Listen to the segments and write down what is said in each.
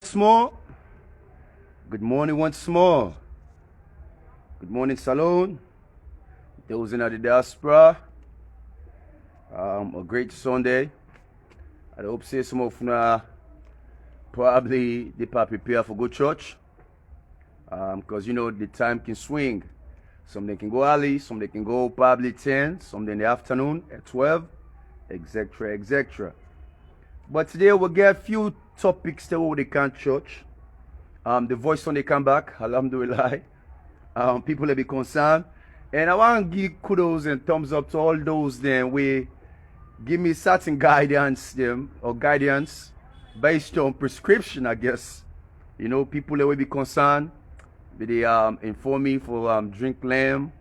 once more. Good morning once more. Good morning, Salon. Those in the diaspora. A great Sunday. I hope say some of you probably they prepare for good church. Because you know the time can swing. Some they can go early, some they can go probably 10, some in the afternoon at 12, etc. etc. But today we'll get a few topics that we can church. The voice when they come back, alhamdulillah. People will be concerned. And I want to give kudos and thumbs up to all those then we give me certain guidance guidance based on prescription, I guess. You know, people that will be concerned. They inform me for drink lamb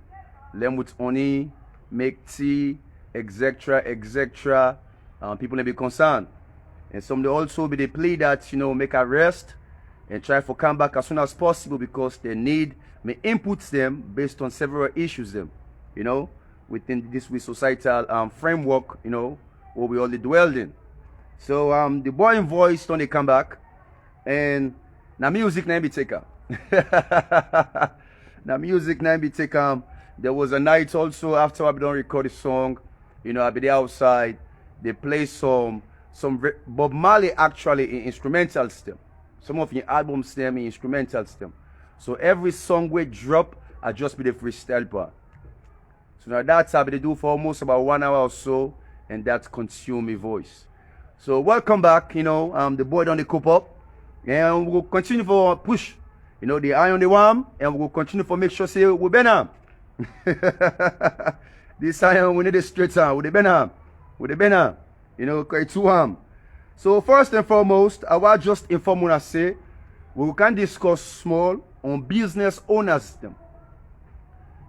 with honey, make tea, etc. etc. People will be concerned. And some they also be they plea that, you know, make a rest and try to come back as soon as possible because they need me inputs them based on several issues them, you know, within this societal framework, you know, where we all dwelled in. So the boy in voice don't they come back and now music now be taken. Now music now be taken. There was a night also after I done record a song, you know, I be there outside, they play some Bob Marley actually in instrumental stem. Some of your albums them in instrumental stem. So every song we drop, I just be the freestyle part. So now that's how they do for almost about 1 hour or so, and that consume my voice. So welcome back, you know, the boy done the coop up, and we'll continue for push, you know, the eye on the worm, and we'll continue for make sure say we better. This iron we need a straight arm with the better, you know, it's too arm. So first and foremost, I will just inform when I say we can discuss small on business owners them.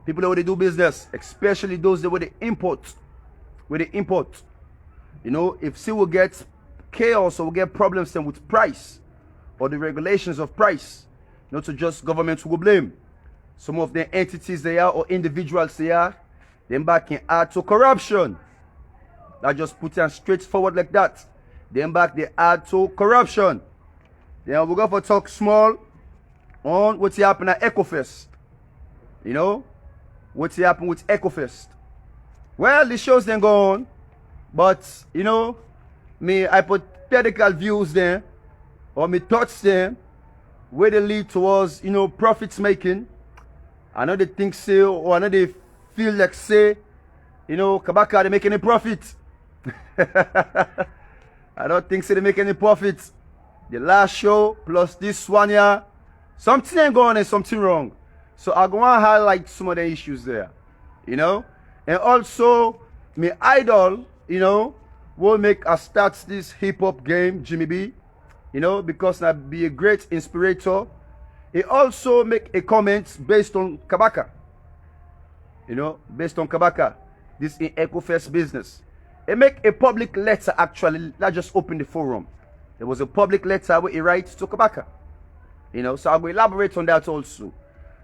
People that they do business, especially those that with the import. You know, if see we get chaos or we get problems then with price or the regulations of price, not to just government who will blame. Some of the entities they are or individuals they are, then back can add to corruption. I just put it straightforward like that. Then back they add to corruption. Then we're going to talk small on what's happening at ECOFEST. You know, what's happening with ECOFEST. Well, the shows then go on, but you know, me hypothetical views there, or me thoughts there, where they lead towards, you know, profits making. I know they think say, or I know they feel like say, you know, Kabaka they make any profit. I don't think so they make any profits. The last show plus this one here, something ain't going and something wrong. So I'm going to highlight some of the issues there, you know. And also, my idol, you know, will make us start this hip-hop game, Jimmy B, you know, because I be a great inspirator. He also make a comment based on Kabaka, you know, based on Kabaka, this in EcoFest business. He make a public letter actually, not just open the forum. There was a public letter where he writes to Kabaka. You know, so I will elaborate on that also.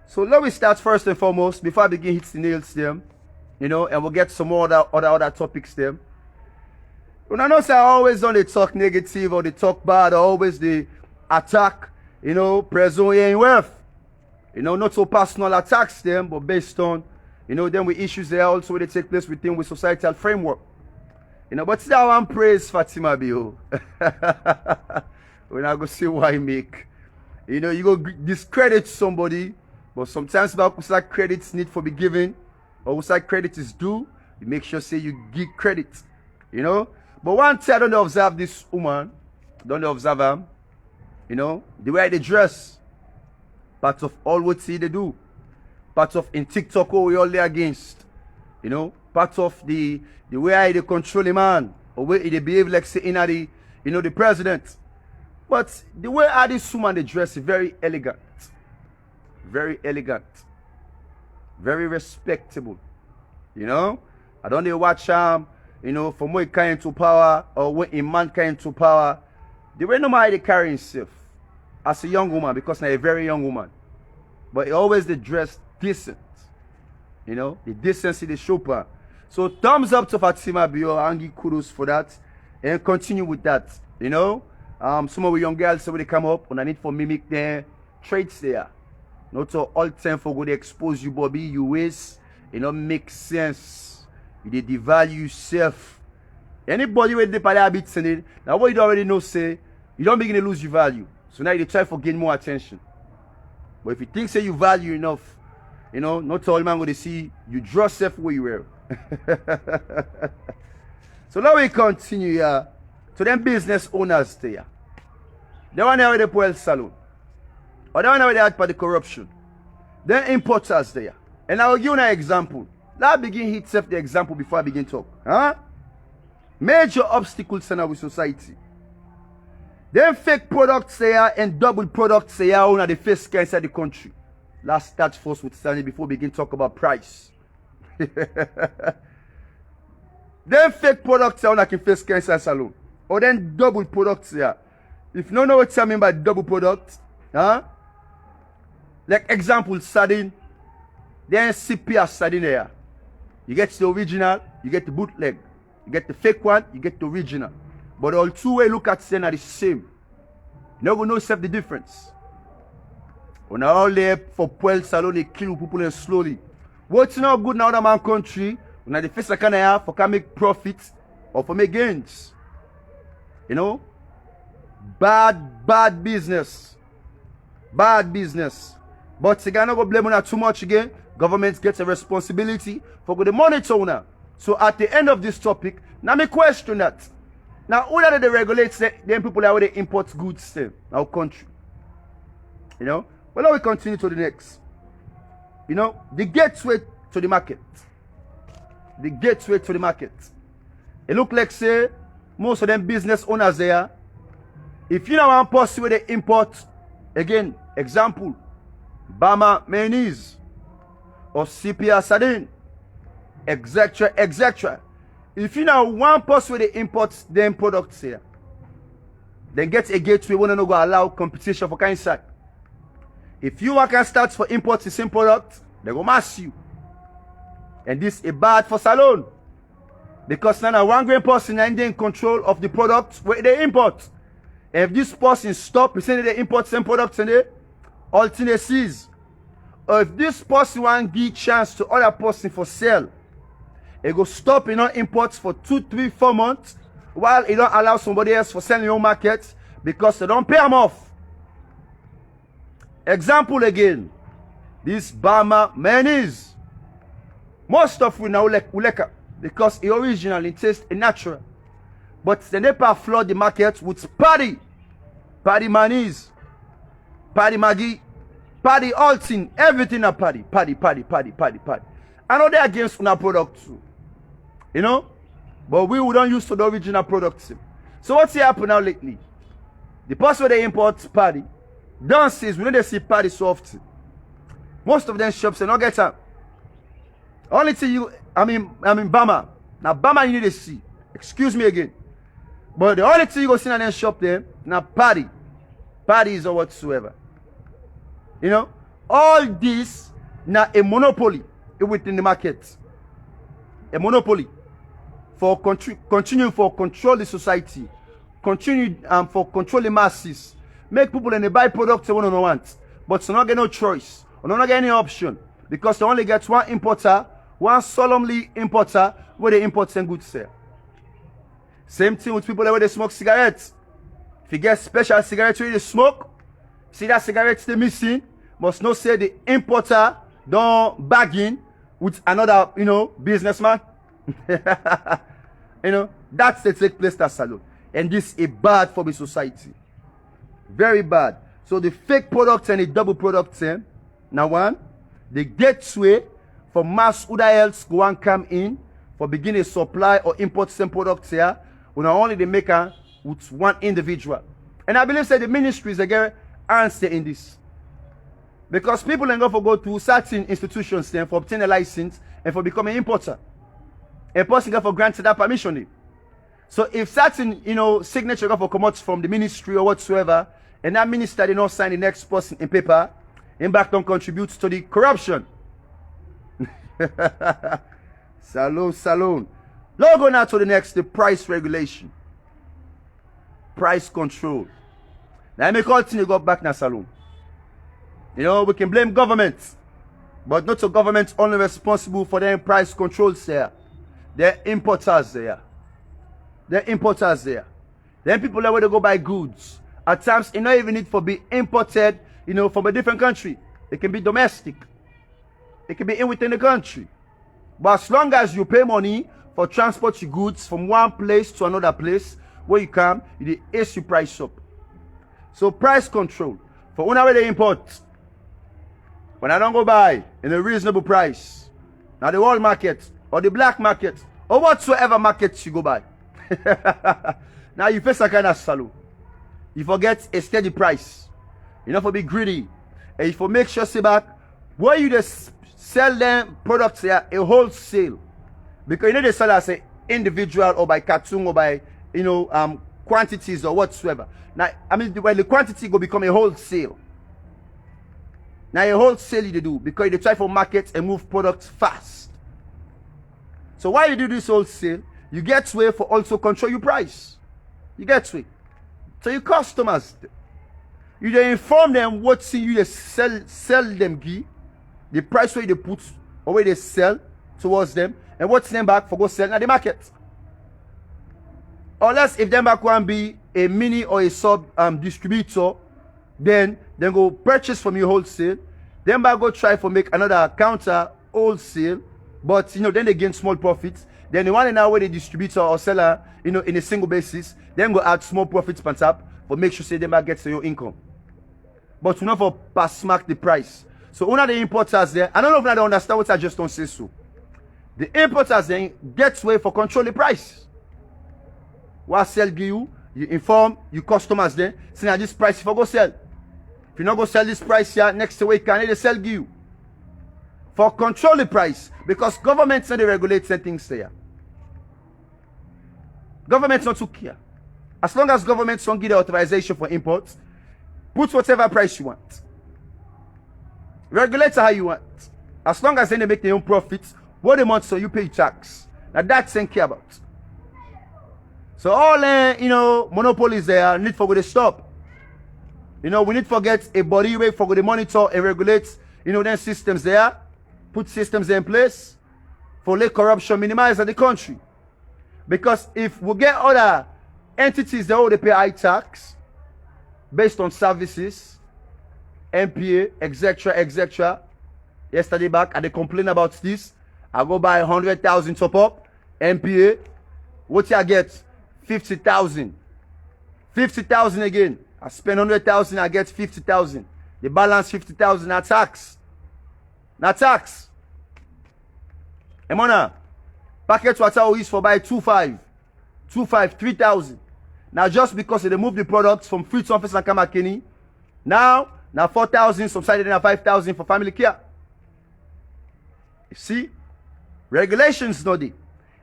So let me start first and foremost before I begin hit the nails them. You know, and we'll get some more other topics them. When I know say I always don't they talk negative or they talk bad or always they attack, you know, presume in wealth. You know, not so personal attacks them, but based on, you know, then with issues there also where they take place within with societal framework. You know, but see that one praise Fatima Bio. When I go see why make. You know, you go discredit somebody, but sometimes about that credits need for be given, or that credit is due, you make sure say you give credit. You know? But one thing I don't observe this woman, don't observe her, you know, the way they dress, part of all what see they do, part of in TikTok what we all there against, you know, part of the way they control a man, or way they behave like say in the, you know, the president. But the way this woman they dress is very elegant, very respectable. You know, I don't know watch you know, from when kind to power or when a man came to power, the way no matter they carry himself as a young woman because now a very young woman, but he always they dress decent. You know, the decency they show her. So thumbs up to Fatima Bio and give kudos for that and continue with that. You know, Some of the young girls, so when they come up, on a need for mimic their traits there. Not all time for go they expose you, Bobby, you waste. It don't make sense. You devalue yourself. Anybody with the habits in it, now what you already know, say, you don't begin to lose your value. So now you try to gain more attention. But if you think say you value enough, you know, not all man going to see you draw yourself where you were. So now we continue here to them business owners there. They want to have the poor salon. Or they want to have the corruption. Then importers there. And I will give you an example. Let's begin hit self the example before I begin talk. Huh? Major obstacles in our society. Then fake products there and double products there on the face inside the country. Let's start first with Stanley before we begin talk about price. Then fake products there on the face inside salon. Or then double products there. If you don't know what I mean by double products, huh? Like example, sardine. Then CPR sardine there. You get the original, you get the bootleg. You get the fake one, you get the original. But all two way look at them are the same. You never know the difference. When all there for Puel Salon, they kill people and slowly. What's not good now in my country, when the face I can have for can make profit or for make gains. You know? Bad business. Bad business. But you cannot go blame on that too much again. Government gets a responsibility for the monitor now. So at the end of this topic, now me question that. Now who are they regulate them people that they import goods in our country? You know? Well, now we continue to the next. You know, the gateway to the market. The gateway to the market. It look like say most of them business owners there. If you know one person where they import, again, example, Bama mayonnaise or CPR sardine, etc., etc. If you know one person where they import them products here, then get a gateway when they no go allow competition for kind side. If you can start for import the same product, they go mass you. And this is bad for salon. Because now one great person is in control of the product where they import. And if this person stop, saying they import same products in there, alternate seas. Or if this person want give chance to other person for sale, it go stop imports for 2, 3, 4 months while it don't allow somebody else for selling your market because they don't pay them off. Example again, this Bama mayonnaise. Most of we now like uleka because it originally tastes natural. But the NEPA flood the market with paddy mayonnaise, paddy Maggi, paddy all thing, everything a paddy. I know they're against our product too. You know? But we don't use to the original products. So what's happening now lately? The person they import paddy, dances, we know they see paddy so often. Most of them shops they not get them. Only thing you, I mean Bama. Now Bama you need to see. Excuse me again. But the only thing you go see in that shop there, now paddy. Paddies or whatsoever. You know? All this now a monopoly within the market. A monopoly. For continue for control the society. Continue for control the masses. Make people and they buy products they want. But they not get no choice. Or not get any option. Because they only get one importer, one solemnly importer where they import some goods there. Same thing with people where they smoke cigarettes. If you get special cigarettes where they smoke, see that cigarettes they missing, must not say the importer don't bargain with another, you know, businessman. You know, that's the take place that salon. And this is bad for the society. Very bad. So the fake products and the double products, now one, the gateway for mass who else go and come in for beginning supply or import some products here, when only the maker with one individual. And I believe that the ministries again answer in this. Because people ain't going to go to certain institutions then for obtaining a license and for becoming an importer. A person got for granted that permission. So if certain, you know, signature got for COMMETS from the ministry or whatsoever, and that minister did not sign the next person in paper, in back don't contribute to the corruption. Salon. Now go now to the next, the price regulation. price control. Now I make all things go back in the salon. You know, we can blame government, but not the government only responsible for them price controls there. They're importers there. They're importers there. Then people that want to go buy goods. At times, it not even need for be imported, you know, from a different country. It can be domestic. It can be in within the country. But as long as you pay money for transport your goods from one place to another place, where you come, you ace your price up. So price control. For when they import, when I don't go buy in a reasonable price, now the world market or the black market or whatsoever market you go buy. Now you face a kind of salo. You forget a steady price. You know, for be greedy. And you for make sure say back where you just sell them products here a wholesale. Because you know they sell as an individual or by cartoon or by, you know, quantities or whatsoever. Now, I mean, when the quantity go become a wholesale. Now, a wholesale you do because they try for market and move products fast. So why you do this wholesale, you get way for also control your price. You get way. So your customers, you they inform them what thing you sell them the price where they put or where they sell towards them, and what's them back for go sell at the market. Unless if them back want be a mini or a sub distributor, then go purchase from you wholesale. Then back go try for make another counter wholesale, but you know then they gain small profits. Then the one in our way the distributor or seller, you know, in a single basis, then go add small profits on top for make sure say them back gets your income. But you know for pass mark the price. So one of the importers there, I don't know if I don't understand what I just don't say so. The importers then gets way for control the price. What sell give you inform your customers then, say now this price if I go sell. If you not go sell this price here, next week can they sell give you? For control the price. Because governments not they regulate certain things there. Governments not too care. As long as governments don't give the authorization for imports, put whatever price you want. Regulate how you want. As long as they make their own profits, what they want, so you pay tax. Now that's they care about. So all you know, monopolies there need for go to stop. You know, we need to get a body way for go to monitor and regulate, you know, them systems there. Put systems in place for let corruption minimize in the country. Because if we get other entities that they pay high tax based on services, MPA, etc. Yesterday back, and they complain about this. I go buy 100,000 top up, MPA. What you get? 50,000. 50,000 again. I spend 100,000, I get 50,000. The balance 50,000 na tax. Na tax. Emona, packet water is for buy 2,500. 2,500, 3,000. Now just because they move the products from Fruits Office and Kamakeni, now 4,000, some side now 5,000 for family care. You see? Regulations not there.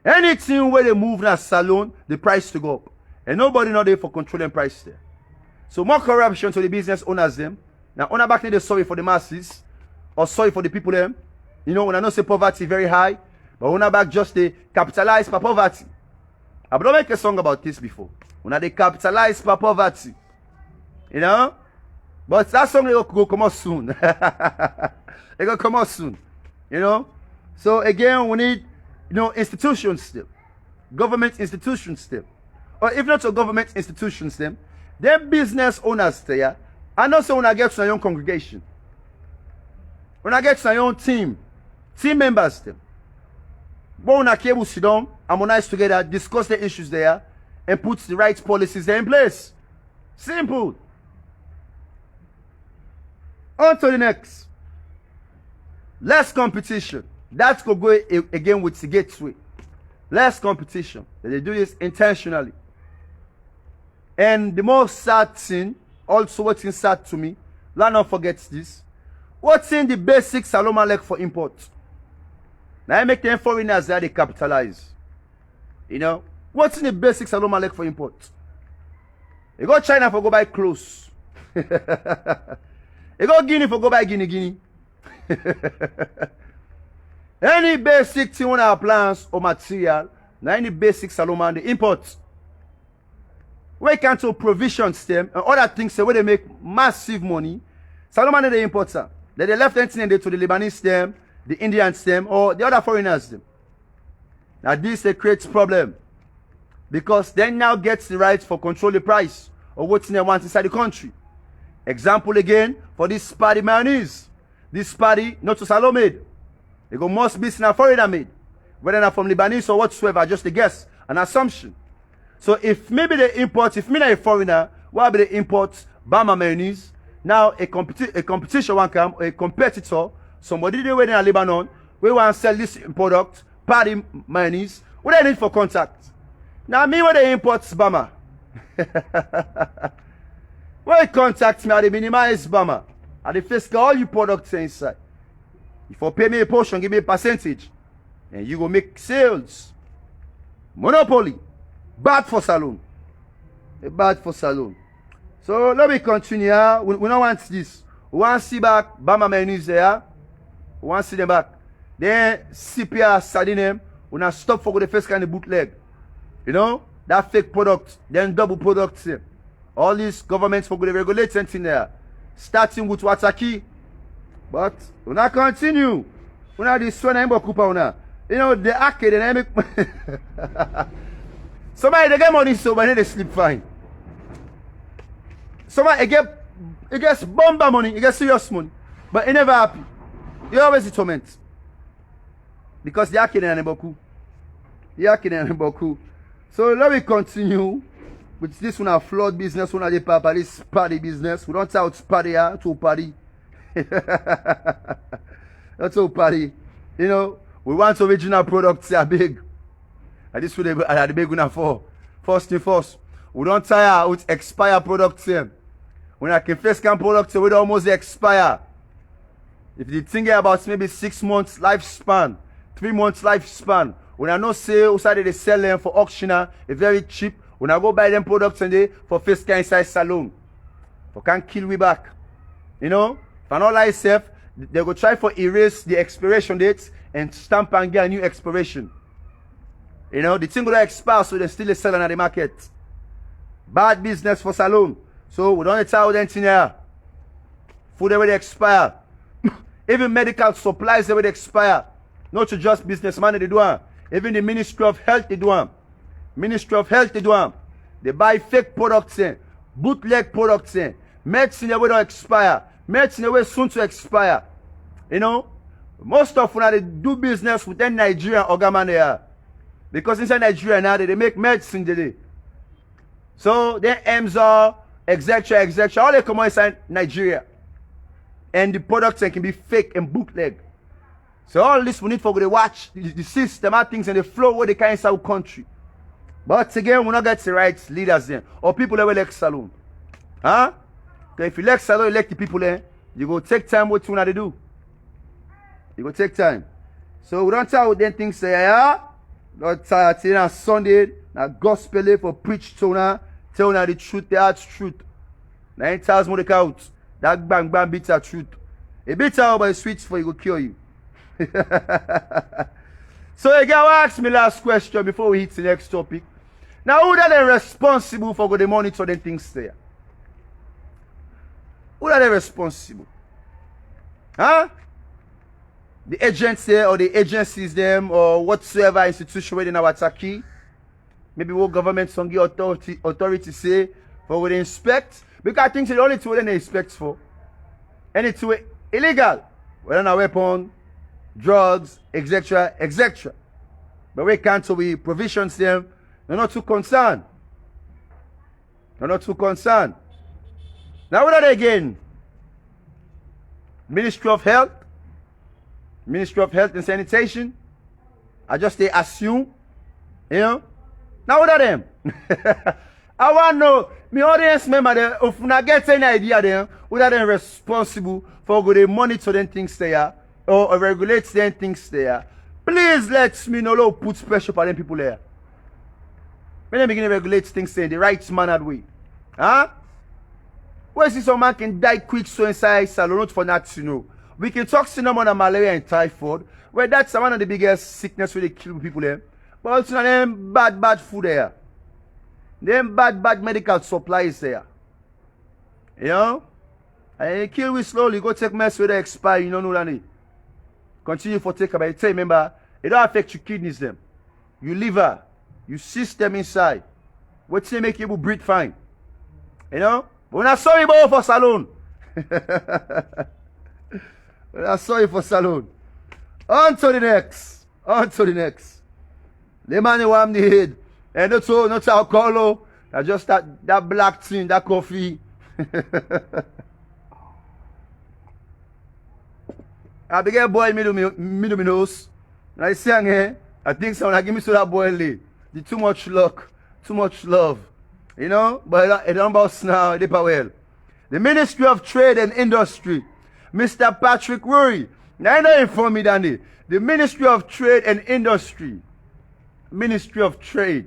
Anything where they move in a salon, the price to go up. And nobody not there for controlling price there. So more corruption to the business owners them. Now owner back need sorry for the masses or sorry for the people them. You know, when I know say poverty very high, but owner back just they capitalize for poverty. I don't make a song about this before. When they capitalize for poverty. You know? But that song will go come out soon. It will come out soon. You know? So again, we need, you know, institutions still. Government institutions still. Or if not so government institutions them business owners there, and also when I get to your own congregation. When I get to your own team members them. But when I cable sit down, harmonize together, discuss the issues there, and put the right policies there in place. Simple. On to the next. Less competition. That's going to go again with the gateway. Less competition. They do this intentionally. And the most sad thing, also what's sad to me, let not forget this. What's in the basic Saloma leg for import? Now I make them foreigners that they capitalize. You know? What's in the basic Saloma leg for import? You go China for go buy clothes. You go Guinea for go buy Guinea. Any basic thing on our plans or material, now any basic Saloma they import. Where can to provisions them and other things where they make massive money. Salomon they import them. They left anything to the Lebanese them, the Indians them, or the other foreigners them. Now this they creates problem. Because they now gets the right for control the price of what they want inside the country. Example again for this party mayonnaise. This party not to Salome made. They go must be in a foreigner made. Whether not from Lebanese or whatsoever, just a guess, an assumption. So if maybe they import, if me not a foreigner, why be they import Bama mayonnaise? Now a competition one come, a competitor, somebody they waiting in Lebanon, we want to sell this product, party mayonnaise, what they need for contact? Now me when they import Bama. When they contact me, I minimize Bama. I first all you products inside. If you pay me a portion, give me a percentage. And you go make sales. Monopoly. Bad for saloon. Bad for saloon. So let me continue. We don't want this. We want to see back Bama mayonnaise there. We want to see them back. Then CPR sardine. We not stop for the first kind of bootleg. You know? That fake product. Then double products. All these governments for the regulate anything there. Starting with Wataki. But we not continue. We not this one anymore Kupa. You know the arcade and make somebody they get money so but they sleep fine. Somebody it gets bomber money, it gets serious money, but he never happy. He always in torment. Because the arcade and boku. The arcade and boku. So let me continue with this one, a flood business, one of the papa, this party business. We don't talk party here, to party. That's all party. You know, we want original products that are big. And this would be the big one for. First thing first. We don't tire with expire products here. When I can first can products, we almost expire. If you think about maybe 6 months lifespan, 3 months lifespan, when I know sale, outside they sell them for auctioner, it's very cheap. When I go buy them products and they for first kind size salon. For can't kill we back. You know? If I not like self, they go try for erase the expiration dates and stamp and get a new expiration. You know, the thing will expire, so they still selling at the market. Bad business for salon. So we don't tell anything here. Food already expire. Even medical supplies already expire. Not to just businessman they do them. Even the Ministry of Health they do them. Ministry of Health they do them. They buy fake products in, bootleg products in. Medicine they don't expire. Medicine they soon to expire. You know, most of when they do business within Nigeria or Ghana, because inside Nigeria now they make medicine today. So then EMSA, etc., all they come inside Nigeria. And the products can be fake and bootleg. So all this we need for to watch the system and things and the flow where they can inside our country. But again, we not get the right leaders then. Or people that will elect salon. Huh? Because if you elect salon, elect the people there, you go take time what you want to do. You go take time. So we don't tell them things say, yeah. Not tell on Sunday, now gospel for preach to now, tell now the truth, the hard truth. 9,000 more the count. That bang bang bitter truth. A bitter by sweet for you go kill you. So again, ask me last question before we hit the next topic. Now, who are they responsible for the monitor them things there? Who are they responsible? Huh? The agents there or the agencies them or whatsoever institution within our Turkey? Maybe what government some give authority say for what they inspect? Because I think the only two they inspect for. Anything illegal. Whether a weapon, drugs, etc., etc. But we can't so we provisions them. They're not too concerned. They're not too concerned. Now what are they again? Ministry of Health. Ministry of Health and Sanitation. I just they assume. You know. Now what are them? I want to know. My audience member, if you not get any idea them, what are they responsible for good monitor them things there or regulate them things there? Please let me know. Put pressure for them people there. When they begin to regulate things in the right mannered way. Huh? Where see some man can die quick so inside salon not for that to know. We can talk cinnamon and malaria and typhoid. Where that's one of the biggest sickness where they kill people there. But also them bad food there. Them bad medical supplies there. You know? And you kill we slowly, go take mess with the expire, you don't know that need. Continue for take about it. Remember, it don't affect your kidneys them. Your liver, your system inside. What's they make you breathe fine? You know? But we're not sorry about for salon. We're not sorry for salon. On to the next. On to the next. The man who am the head. And not alcohol. That's just that black thing, that coffee. I began boy me do me nose. And I sang here. I think someone give me so that boy late. The too much luck, too much love. You know? But it don't bounce now, they well. The Ministry of Trade and Industry, Mr. Patrick Rory. Now I know inform me, Danny. The Ministry of Trade and Industry. Ministry of Trade.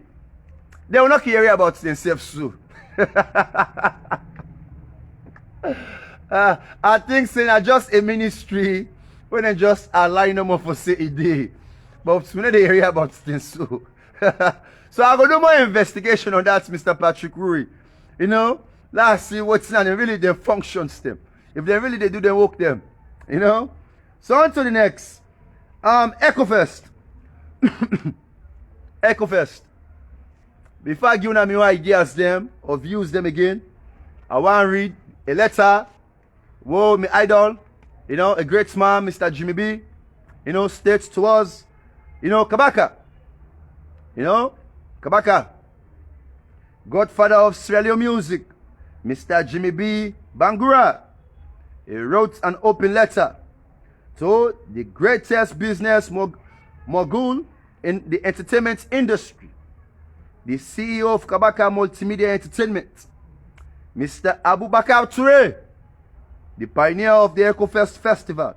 They will not care about themselves soon. I think saying just a ministry when they just align them for say a day. But we know they hear about things so. So I'm gonna do more investigation on that, Mr. Patrick Rory. You know, let's see what's not really their functions them. If they really they do their work them. You know? So on to the next. ECOFEST. ECOFEST. Before I give them my ideas them or views them again, I want to read a letter. Whoa, my idol, you know, a great man, Mr. Jimmy B, you know, states to us, you know, Kabaka. You know, Kabaka, godfather of Sierra Leone music, Mr. Jimmy B. Bangura. He wrote an open letter to the greatest business mogul in the entertainment industry, the CEO of Kabaka Multimedia Entertainment, Mr. Abubakar Toure, the pioneer of the ECOFEST Festival,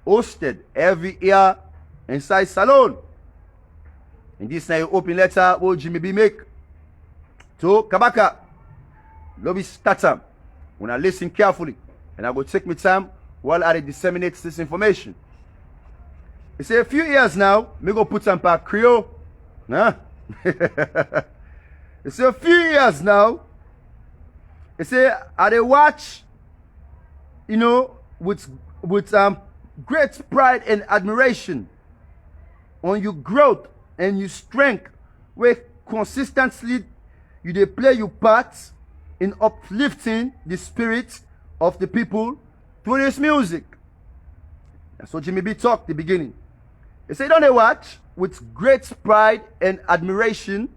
hosted every year inside Salon. In this now open letter, what Jimmy B make to Kabaka, lobby starter. When I listen carefully, and I will take my time while I disseminate this information. You say a few years now, me go put some back Creole. Nah. You say a few years now, you say I they watch, you know, with great pride and admiration on your growth and your strength, where consistently you they play your part in uplifting the spirit of the people through this music. That's what Jimmy B talked at the beginning. He said, don't they watch with great pride and admiration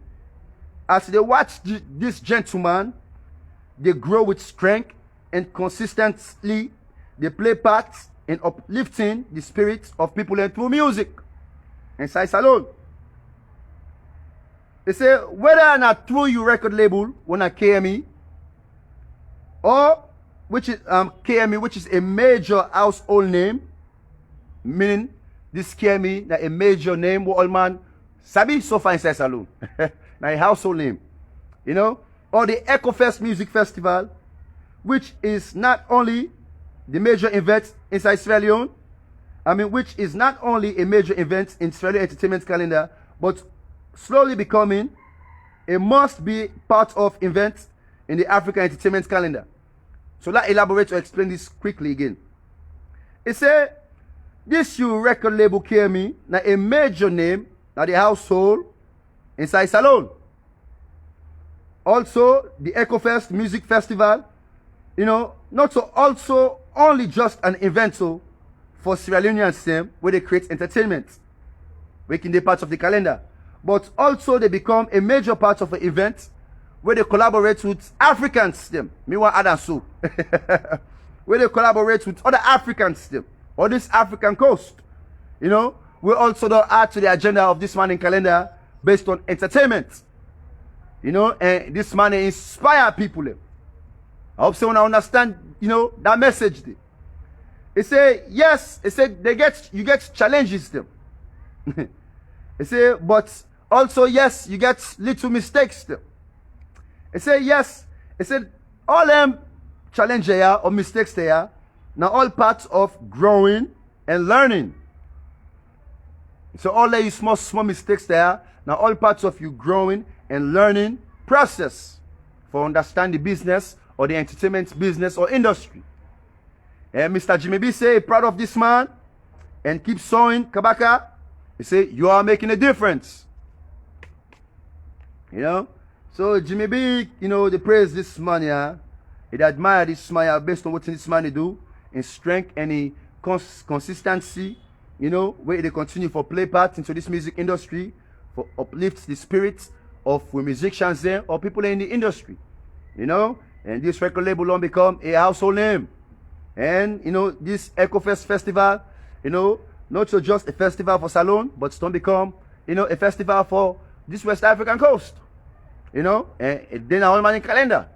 as they watch this gentleman, they grow with strength and consistently they play parts in uplifting the spirits of people and through music inside Salon. They say whether or not through your record label when I KME or which is KME, which is a major household name, meaning this KME that a major name what all man sabi so far inside Salon. Now a household name. You know? Or the ECOFEST Music Festival, which is not only the major event inside Sierra Leone, which is not only a major event in Sierra Leone entertainment calendar, but slowly becoming a must-be part of events in the African entertainment calendar. So let's elaborate to explain this quickly again. It say this your record label KME, now a major name, now the household inside Salon. Also, the ECOFEST Music Festival, you know, not so also only just an event so for Sierra Leoneans where they create entertainment, making the part of the calendar, but also they become a major part of an event where they collaborate with Africans them. Me want add so where they collaborate with other Africans them or this African coast. You know, we also don't add to the agenda of this morning calendar based on entertainment. You know, and this man inspire people. I hope someone understand, you know, that message. They say, yes, they say you get challenges them. They say, but also, yes, you get little mistakes them. They say, yes, they said all them challenges there or mistakes there, now all parts of growing and learning. So all these small mistakes there, now all parts of you growing and learning process for understand the business or the entertainment business or industry. And Mr. Jimmy B say, proud of this man and keep sowing, Kabaka. He say, you are making a difference. You know? So Jimmy B, you know, they praise this man, yeah. They admire this man, yeah, based on what this man they do, in strength and in consistency, you know, where they continue for play part into this music industry, for uplift the spirits of musicians there or people in the industry, you know. And this record label will become a household name. And, you know, this ECOFEST festival, you know, not so just a festival for Salone, but it's going to become, you know, a festival for this West African coast. You know, and then our man in calendar.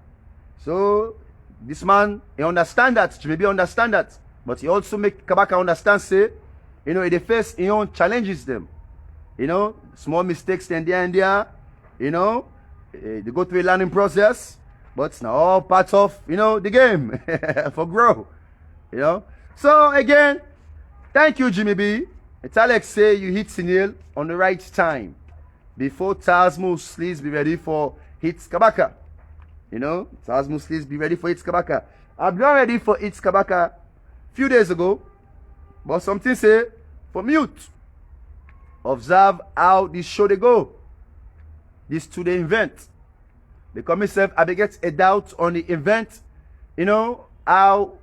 So this man, he understand that, maybe understand that, but he also make Kabaka understand, say, you know, they face his own challenges them. You know, small mistakes then there and there, you know, they go through a learning process, but it's now all part of, you know, the game for grow. You know. So again, thank you, Jimmy B. It's Alex say you hit the nail on the right time. Before Tazmo Sleaze be ready for Hits Kabaka. You know, Tazmo Sleaze be ready for Hits Kabaka. I've been ready for Hits Kabaka few days ago, but something say for mute. Observe how this show they go. This today event. Because myself, I get a doubt on the event, you know, how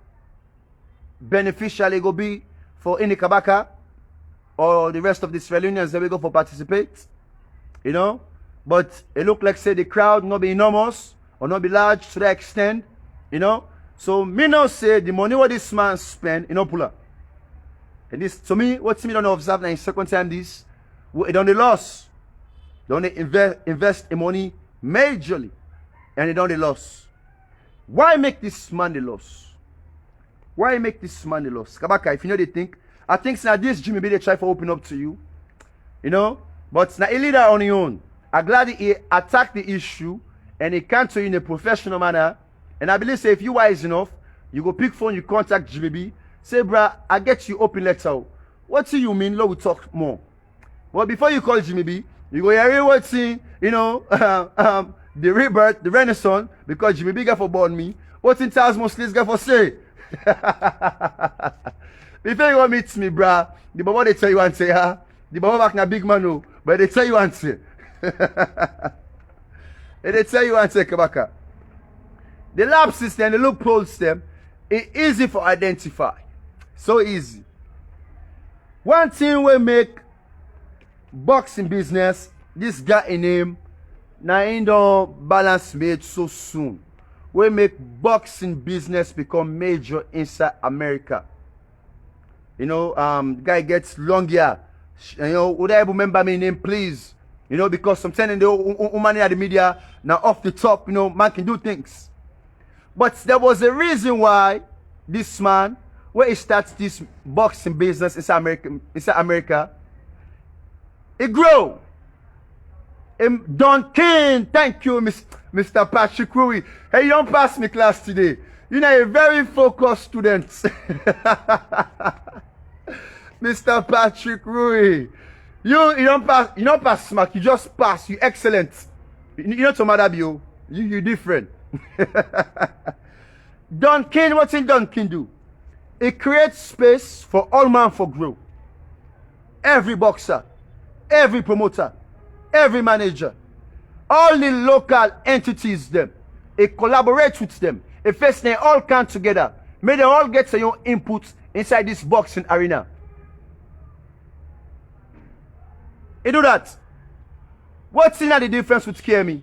beneficial it will be for any Kabaka or the rest of these reunions that we go for participate. You know, but it look like say the crowd not be enormous or not be large to that extent, you know. So me now say the money what this man spend, you know, pull up. And this to me, what's me don't observe now in second time this, it don't the loss. Don't invest in money majorly, and it don't the loss. Why make this man the loss? Why make this man the loss? Kabaka, if you know they think, I think now this Jimmy B they try to open up to you, you know. But now a leader on his own. I'm glad he attacked the issue and he can't to you in a professional manner. And I believe say if you wise enough, you go pick phone, you contact Jimmy B. Say, bruh, I get you open letter. What do you mean? Lord, we talk more. Well, before you call Jimmy B, you go hear what's in, you know, the rebirth, the renaissance, because Jimmy B got for born me. What's in Tazmo Sleaze got for say? Before you go meet me, bruh, the Baba they tell you and say, ah, the Baba back na big man, no. But they tell you answer. They tell you answer, Kabaka. The lab system, the loophole system, it's easy for identify. So easy. One thing we make boxing business, this guy in name, now in the balance made so soon. We make boxing business become major inside America. You know, guy gets long hair. You know, would I remember my name, please? You know, because sometimes in the woman at the media, now off the top, you know, man can do things. But there was a reason why this man, where he starts this boxing business inside America, it grew. Don King, thank you, Mr. Patrick Rui. Hey, you don't pass me class today. You know, a very focused student. Mr. Patrick Rui. You don't pass smack, you just pass, you excellent. You know to matter you different. Don King, what's in Don King do? It creates space for all man for grow. Every boxer, every promoter, every manager, all the local entities them, it collaborates with them. It first they all come together. May they all get their own input inside this boxing arena. It do that. What's in the difference with KME?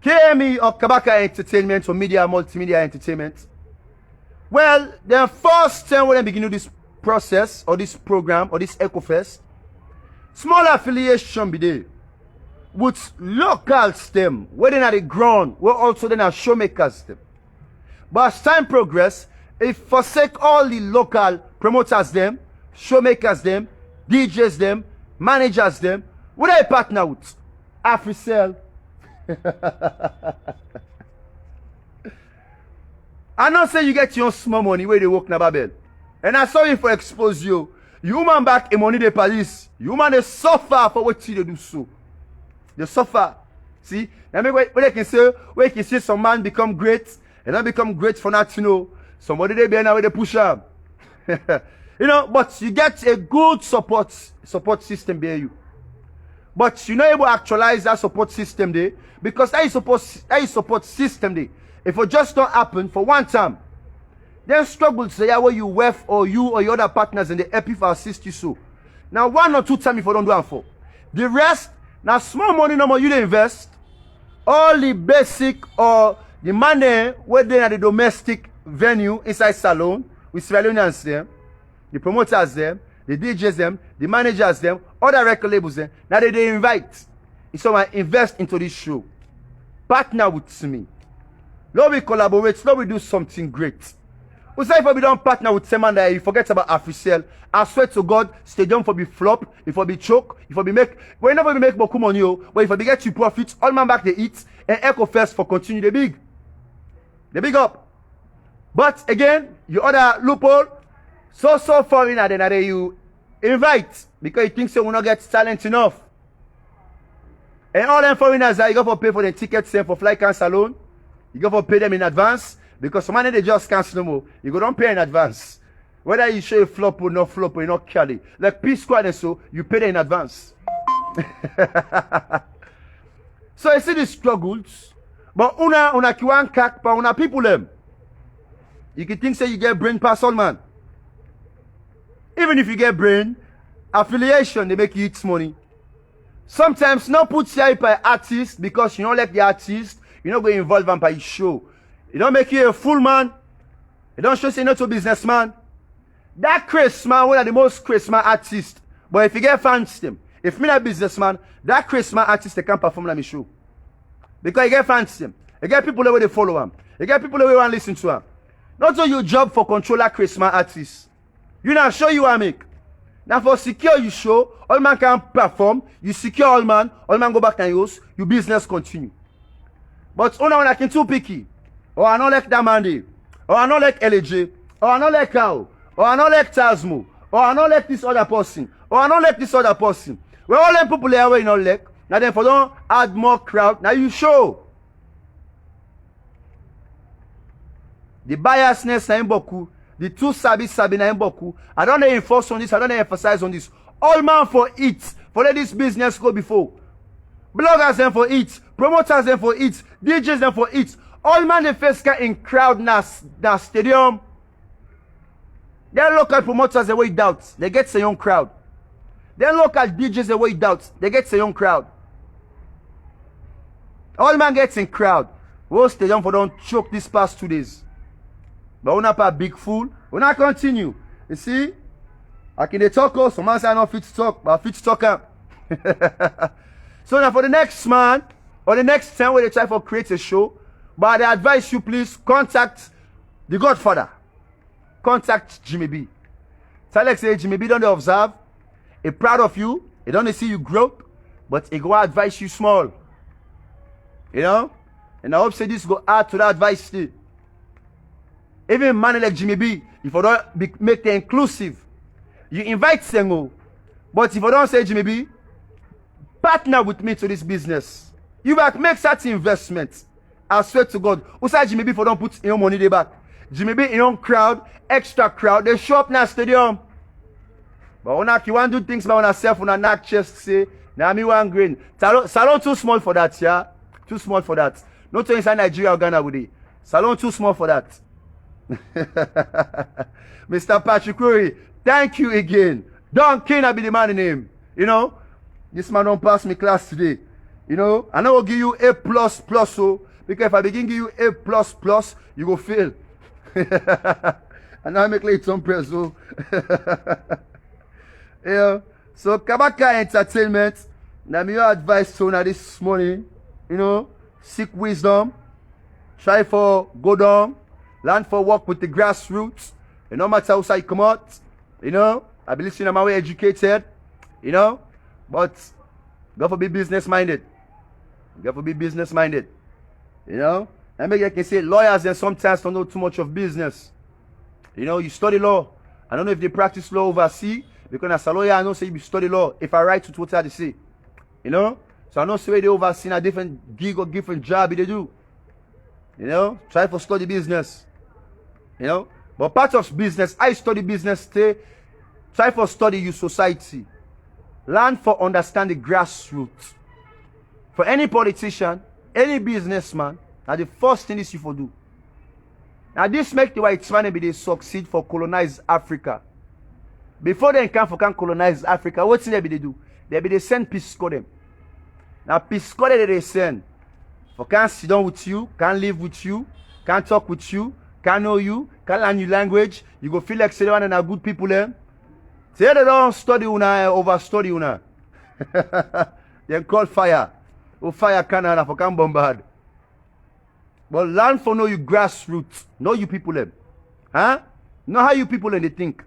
KME or Kabaka Entertainment or Media Multimedia Entertainment? Well, the first time when they begin this process or this program or this ECOFEST, small affiliation be there with local them, where they are the ground, where also then are showmakers them. But as time progress, it forsake all the local promoters them, showmakers them, DJs them, managers them. What I partner with? AfriCell. I not say you get your small money where they work na Babel. And I sorry for expose you. You man back a money the police. You man they suffer for what they do so. They suffer. See? Now make where they can say, where you can see some man become great, and not become great for nothing, you know. Somebody they be now where they push up. You know, but you get a good support system behind you. But you're not able to actualize that support system there, because that is support system there. If it just don't happen for one time, then struggle to say where you work or you or your other partners in the happy for assist you so. Now 1 or 2 times if you don't do it for. The rest, now small money no more you dey invest. All the basic or the money where they at the domestic venue inside salon with Sierra Leoneans them, the promoters them, the DJs them, the managers them, other record labels them. Now they invite. If someone invest into this show, partner with me. Let we collaborate, let we do something great. We say if we don't partner with someone that you forget about A.P.C, I swear to God, stadium for be flop, if for be choke, if for be make, we never be make beaucoup money, but if for be get you profit, all man back they eat, and ECOFEST for continue the big up. But again, your other loophole, so foreigner than that you invite, because you think so will not get talent enough. And all them foreigners that you go for pay for the tickets for flight cancel alone, you go for pay them in advance. Because some money they just cancel no more. You go don't pay in advance. Whether you show a flop or not flop or you not carry. Like P squad and so, you pay them in advance. So you see the struggles. But una kiwan kak pa una people them. You can think say you get brain pass all man. Even if you get brain, affiliation they make you eat money. Sometimes not put CI by artist because you don't like the artist, you don't go involve them by show. It don't make you a full man. It don't show you not a businessman. That crazy man, one of the most crazy man artists. But if you get fans them, if me not a businessman, that crazy man artist they can't perform like me show. Because you get fans them. You get people where they follow him. You get people where want to listen to him. Not all your job for controller crazy man artist. You not show you want make. Now for secure you show, all man can perform, you secure all man go back to yours, your business continue. But one I can too picky. Or I don't like Damandi, or I don't like LJ, or I don't like Cow, or I don't like Tasmo, or I don't like this other person, or I don't like this other person. Well, all them people there where you don't like, now then for don't add more crowd, now you show. The biasness na imboku, the too sabi na imboku. I don't enforce on this, I don't emphasize on this. All man for it, for let this business go before. Bloggers them for it, promoters them for it, DJs them for it. All man the first guy in crowd na stadium. Then local promoters they way doubt. They get a young crowd. Then local DJs they way doubt. They get a young crowd. All man gets in crowd. Whole stadium for don't choke these past 2 days. But we not a big fool. We not continue. You see? I can talk. Some man say I not fit to talk, but I fit to talk. So now for the next man or the next time when they try for create a show. But I advise you, please contact the Godfather. Contact Jimmy B. Tell like say Jimmy B don't observe. He proud of you. He don't see you grow, but he go advise you small. You know? And I hope say this go add to that advice still. Even man like Jimmy B, if you don't make it inclusive, you invite Sengo. But if you don't say Jimmy B, partner with me to this business. You back make certain investments. I swear to God, who said Jimmy B for don't put your money there back? Jimmy B in own crowd, extra crowd, they show up in a stadium. But when you want to do things by yourself, when you knock chest, say, now me one green. Salon too small for that, yeah? Too small for that. Not inside Nigeria or Ghana with it. Salon too small for that. Mr. Patrick Curry, thank you again. Don King, I be the man in him. You know, this man don't pass me class today. You know, I know I'll give you A++, so. Because if I begin give you A++, you go fail. And now I make late some press, so. Yeah. So Kabaka Entertainment, now me your advice to now this morning, you know, seek wisdom, try for go down, learn for work with the grassroots. And no matter how side come out, you know, I believe I'm way educated, you know, but go for be business minded. Go for be business minded. You know, I mean, I can say lawyers and sometimes don't know too much of business. You know, you study law. I don't know if they practice law overseas, because as a lawyer, I know say you study law. If I write to what they say, you know, So I know say they overseen a different gig or different job they do. You know, try for study business. You know, but part of business, I study business today. Try for study your society. Learn for understand the grassroots. For any politician, any businessman, now the first thing is you for do. Now this make the white man be they succeed for colonize Africa. Before they can colonize Africa, what thing they be they do? They be they send peace code them. Now peace code they send. For can sit down with you, can live with you, can talk with you, can know you, can learn your language. You go feel like say one and a good people there. Say they don't study una, over study una. They call fire. Oh fire cannon for can bombard. But learn for know you grassroots. Know you people them. Huh? Know how you people them they think.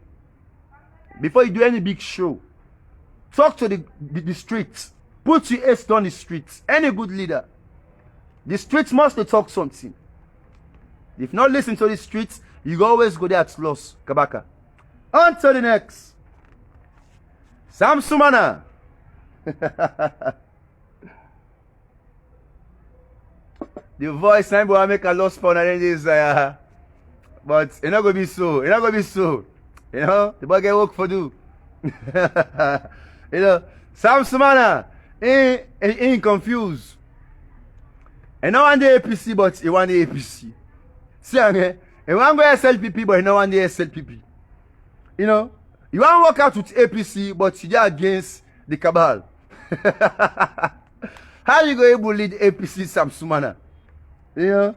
Before you do any big show. Talk to the streets. Put your ace on the streets. Any good leader. The streets must talk something. If not listen to the streets, you always go there at loss. Kabaka. On to the next. SUMANA. The voice now will make a loss for this, but it's not gonna be so. It's not gonna be so. You know, the boy get work for do. You know, SUMANA ain't confused. And now want the A.P.C, but he want the A.P.C. See, he want go SLPP, but he don't want the SLPP. You know, you want to work out with A.P.C, but you're against the cabal. How you go able to lead A.P.C, SUMANA? You know,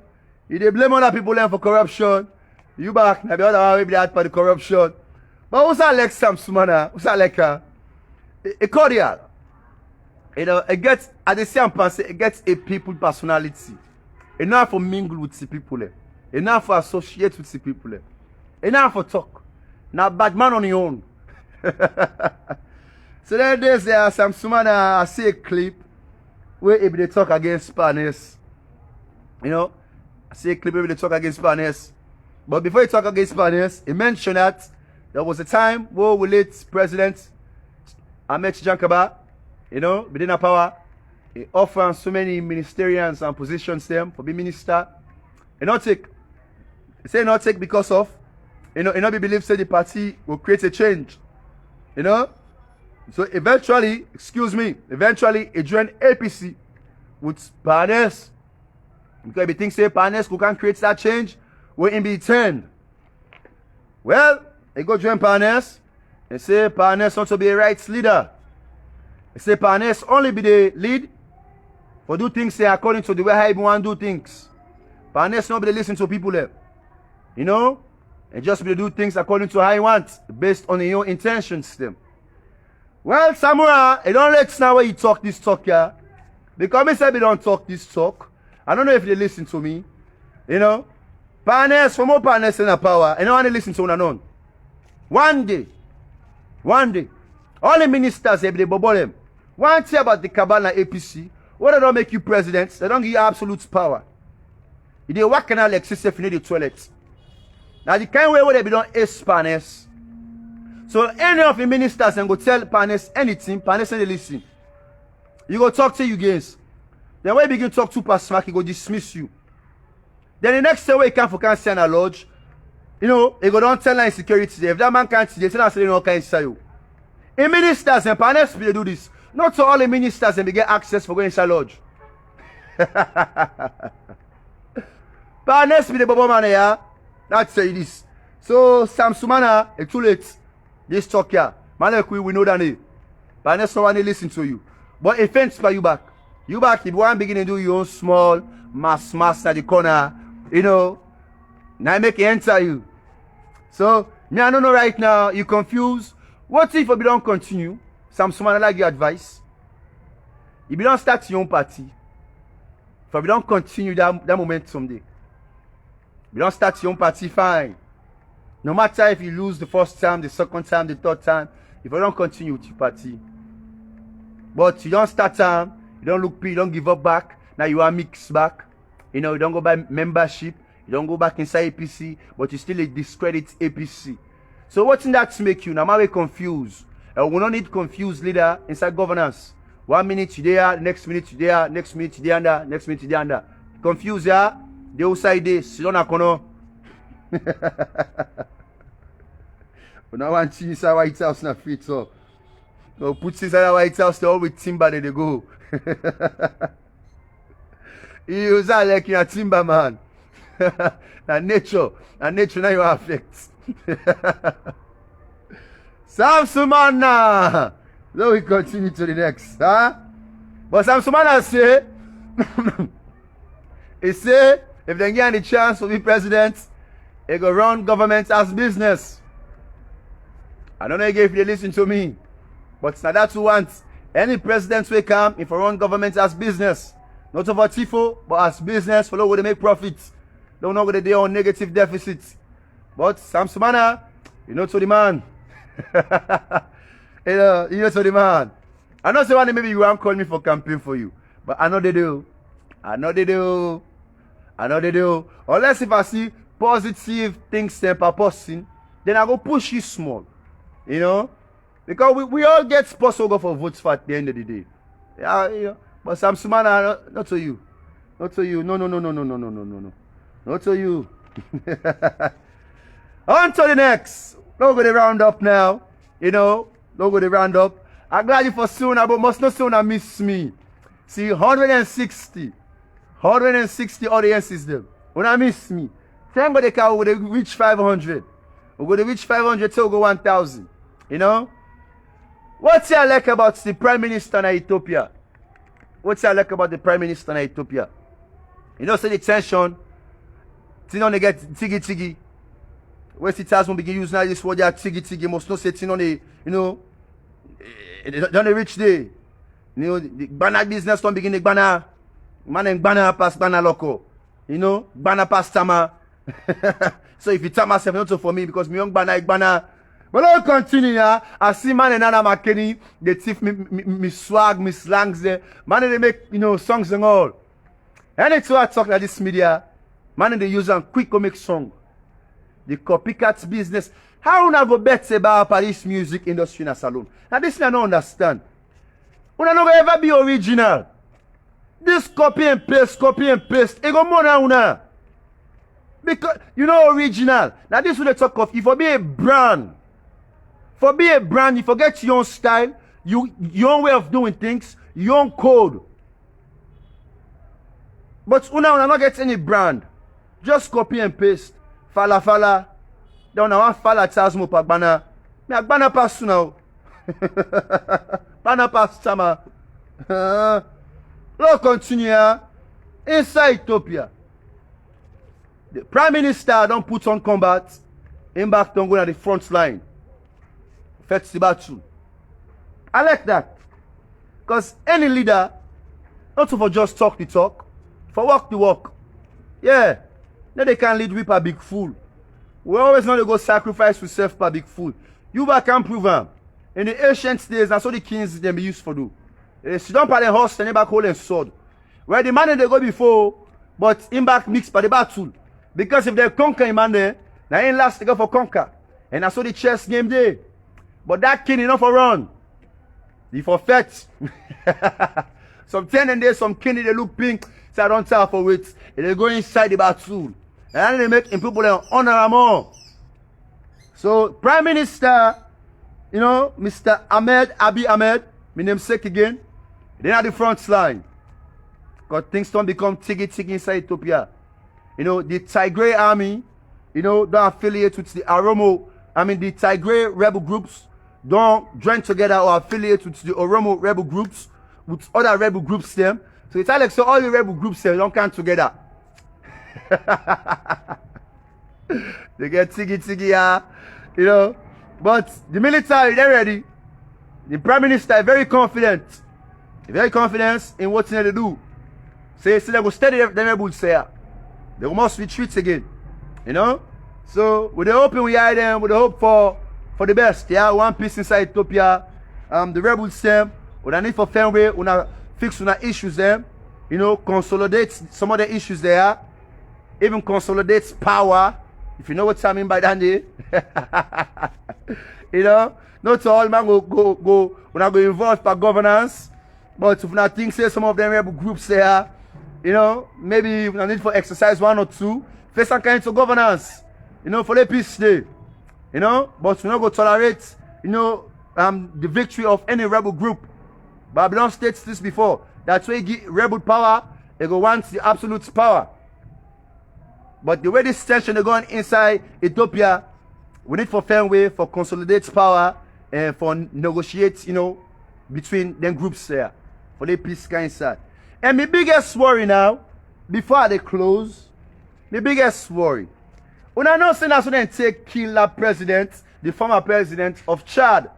you they blame other people for corruption. You back, now the other one will be out for the corruption. But who's that like SUMANA? Who's that like a cordial? You know, it gets, at the same time, it gets a people personality. Enough for mingle with the people. Enough for associate with the people. Enough for talk. Now, bad man on your own. So then there's SUMANA, I see a clip where they talk against Spanish. You know, I see a clip where they talk against Spanish. But before he talk against Spanish, he mentioned that there was a time where we late President Ahmed Jankaba, you know, within our power, he offered so many ministerials and positions them for being minister. He not take. He say not take because of, you know, he not be believe say the party will create a change. You know? So eventually, eventually he joined A.P.C with EARNEST. Because he thinks say EARNEST who can create that change, will in be turned. Well, he go join EARNEST and say EARNEST wants to be a rights leader. He say EARNEST only be the lead for do things say according to the way how he want to do things. EARNEST not be the listen to people there. You know? And just be to do things according to how he wants, based on your intentions them. Well, Samurai, I don't let now where you talk this talk here. Because me say we don't talk this talk. I don't know if they listen to me. You know? EARNEST, for more EARNEST in the power, I don't want to listen to one and one day, all the ministers, they bubble them. One thing about the cabal and A.P.C, what they don't make you president, they don't give you absolute power. If they work canal like yourself in the toilet. Now the kind of way they be don't ace EARNEST. So any of the ministers and go tell EARNEST anything, EARNEST and they listen. You go talk to you guys. Then when you begin to talk too past smack, he go dismiss you. Then the next day when you can't stand a lodge, you know, he go don't tell line security. If that man can't see, they tell us they don't can't say you. In ministers and EARNEST they do this. Not to all the ministers and they get access for going inside lodge. EARNEST be the bubble man here. That's say this. So SUMANA, it's too late. This talk here. Man, we know that name. EARNEST no one listen to you. But if fence by you back. You back, if one begin to do your own small mass at the corner, you know, now make it enter you. So, me I don't know right now, you confused. What if you don't continue? SUMANA like your advice. If you don't start your own party, if you don't continue that moment someday. If you don't start your own party, fine. No matter if you lose the first time, the second time, the third time, if you don't continue with your party. But you don't start time, you don't look, you don't give up back. Now you are mixed back. You know, you don't go by membership. You don't go back inside A.P.C, but you still discredit A.P.C. So what's in that to make you? Now, I'm confused. We don't need confused leader inside governance. 1 minute you there, next minute you there, next minute you there, next minute you there. Confused, yeah? They outside this, you don't know. But now one thing inside White House na fit so. No put inside the White House, they all with timber they go. You are like a timber man. And nature now you affect. SUMANA. Now we continue to the next, huh? But SUMANA say, he say, if they get any chance to be president, they go run government as business. I don't know if they listen to me, but now that's who wants any president will come if I run government as business. Not over TIFO, but as business, follow where they make profits. Don't know where they on negative deficits. But SUMANA, you know to the man. You know to the man. I know say one maybe you won't call me for campaign for you. But I know they do. I know they do. I know they do. Unless if I see positive things per person, then I go push you small. You know? Because we all get supposed to go for votes for at the end of the day. Yeah, you know. But SUMANA, not to you. Not to you. No. Not to you. On to the next. Don't go the round up now. You know, don't go the round up. I'm glad you for SUMANA, but must not SUMANA miss me. See, 160 audiences them. When I miss me, thank God they can go to reach 500. We're going to reach 500 till go 1,000. You know? What's your like about the Prime Minister in Ethiopia? What's your like about the Prime Minister in Ethiopia? You know, say the tension. Tino they get tiggy. Where the task will begin using now this word, they are tiggy. Must not say Tino they, you know, don't they reach day. You know, the banana business don't begin the banana. Man and banana pass banana loco. You know, banana pass tama. So if you tell myself, not so for me, because me young banana. But I'll continue now. I see man and Nana McKinney, they teach me swag, me slangs there. Man, they make, you know, songs and all. And it's why I talk like this media. Man, they use them quick to make song. The copycat business. How una go bet about Paris music industry in a salon? Now this I don't understand. Una no go ever be original. This copy and paste. It go more than una. Because you know original. Now this is what they talk of. If you be a brand. For be a brand, you forget your own style, your own way of doing things, your own code. But una not get any brand. Just copy and paste. Fala. Then una want fala tells me pa bana. Me bana pass now. Bana pass tama. Let's continue. Inside Ethiopia. The Prime Minister don't put on combat. Him back don't go at the front line. I like that. Because any leader, not for just talk the talk, for walk the walk. Yeah. Then they can lead with a big fool. We always know they go sacrifice with self for a big fool. You back can prove them. In the ancient days, that's what the kings them used for do. They sit down by the horse and they back holding sword. Where the man they go before, but him back mixed by the battle. Because if they conquer him man there, now ain't last they go for conquer. And that's what the chess game there. But that king enough for run. He for fetch. Some 10 and days, some king they look pink. So I don't tell for it. And they go inside the battle. And they make people honor more. So Prime Minister, you know, Mr. Abiy Ahmed, my namesake again. They're at the front line. Because things don't become tiggy inside Ethiopia. You know, the Tigray army, you know, don't affiliate with the the Tigray rebel groups. Don't join together or affiliate with the Oromo rebel groups, with other rebel groups them. So it's like so all the rebel groups them don't come together. They get tiggy, you know. But the military, they're ready. The Prime Minister is very confident. Very confident in what they do. So they go steady the rebels there. They must retreat again. You know? So with the hope we hide them, with the hope for the best, yeah, one piece inside Ethiopia. The rebels them, with a need for fair way, we fix on issues them, you know, consolidate some of the issues there, even consolidates power, if you know what I mean by that. You know, not all man go when I go involved by governance, But if not think say some of them rebel groups there, maybe we need for exercise 1 or 2, face some kind of governance, for the peace day. But we not go tolerate, the victory of any rebel group. Babylon states this before. That's why you give rebel power, they go want the absolute power. But the way this tension is going inside Ethiopia, we need for fair way for consolidate power and for negotiate, between them groups there. For the peace kind side. And my biggest worry now, before they close, my biggest worry. When I know that's when they take kill that president, the former president of Chad.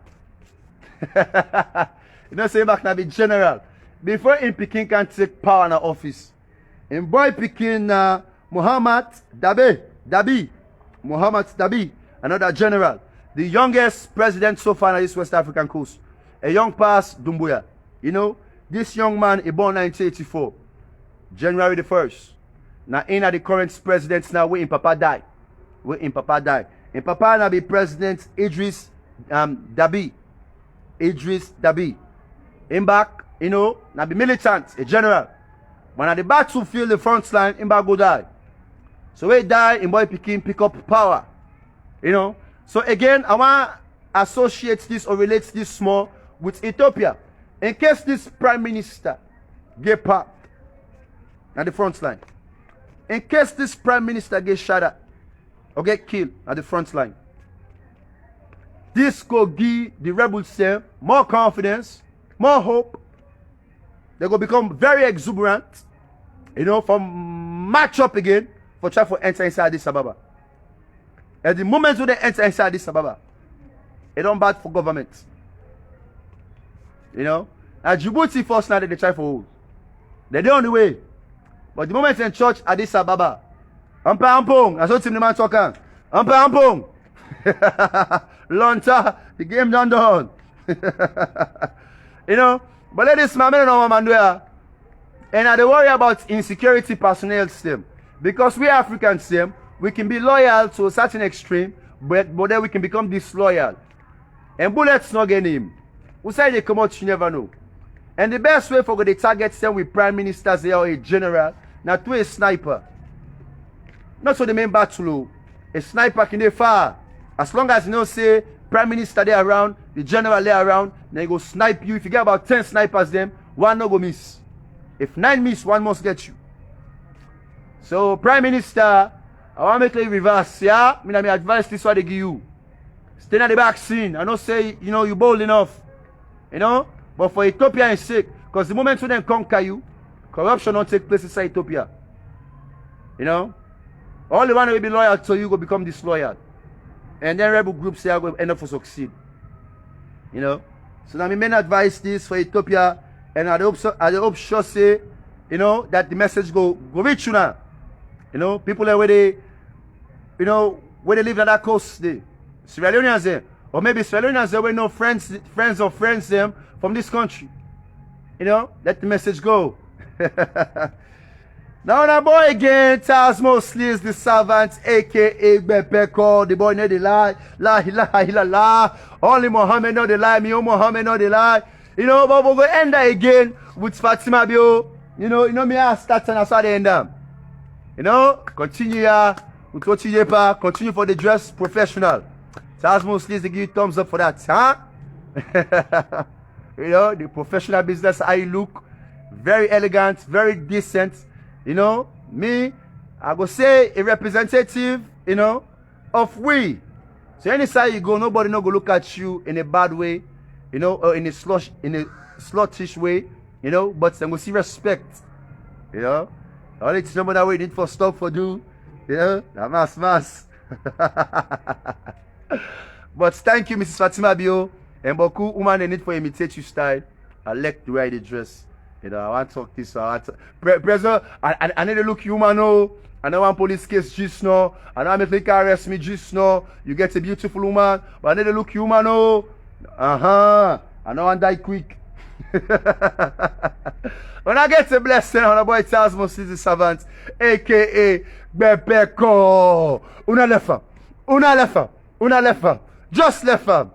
Say back now be general. Before in Peking can take power in the office. In boy Peking Muhammad Dabi, another general. The youngest president so far on this West African coast. A young pass Dumbuya. This young man is born 1984. January the 1st. Now in the current president now where in Papa die. In Papa now be President Idris Dabi. In back, now be militant, a general. When at the battlefield, the front line, in back go die. So we die, in boy Peking pick up power. So again, I want to associate this or relate this more with Ethiopia. In case this prime minister get popped at the front line. In case this prime minister get shot at or get killed at the front line. This could give the rebels more confidence, more hope. They will become very exuberant, for match up again for try to enter inside Addis Ababa. At the moment when they enter inside Addis Ababa, it don't bad for government. Now Djibouti first now they try for hold. They're the only way. But the moment in church Addis Ababa, ampong, that's what the man talking. Ampong. Lonta, the game done. But let this man know man there. And I worry about insecurity personnel system. Because we Africans we can be loyal to a certain extreme, but then we can become disloyal. And bullets not get him. Who say they come out, you never know. And the best way for the target them with prime ministers or a general, not to a sniper. Not so the main battle. A sniper can they fire. As long as say prime minister there around, the general there around, then he go snipe you. If you get about 10 snipers them, one no go miss. If 9 miss, one must get you. So prime minister, I want to make it reverse, yeah? I advise this what they give you. Stay at the back scene. I don't say, you bold enough. But for Ethiopia is sake, because the moment when they conquer you, corruption don't take place inside Ethiopia. All the one who will be loyal to you will become disloyal. And then rebel groups here will end up to succeed. So now my main advice this for Ethiopia, and I hope sure say, that the message go reach you now. People where they, where they live on that coast, they Sierra Leoneans there, or maybe Sierra Leoneans there, where no friends of friends them from this country. Let the message go. Now that boy again, Charles Mosley is the servant, aka Bepeko, the boy know the lie, la ilaha illallah. Only Muhammad know the lie, me Muhammad know the lie. But we're gonna end that again with Fatima Bio. Me I start and I saw the end them. Continue here, we continue for the dress professional. Charles Mosley is to give you thumbs up for that, huh? The professional business, how you look, very elegant, very decent. Me, I go say a representative, of we. So any side you go, nobody no go look at you in a bad way, or in a sluttish way, but they go see respect, Only it's number that we need for stuff for do, that mass. But thank you, Mrs. Fatima Bio, and Boku woman they need for imitate you style. I like the way they dress. I want to talk this. I need to look human. I don't want police case just now. I don't want to make arrest me just now. You get a beautiful woman, but I need to look human. I don't want to die quick. When I get a blessing on a boy Charles Moses the servant, aka Bepeko. Una lefa. Just lefa.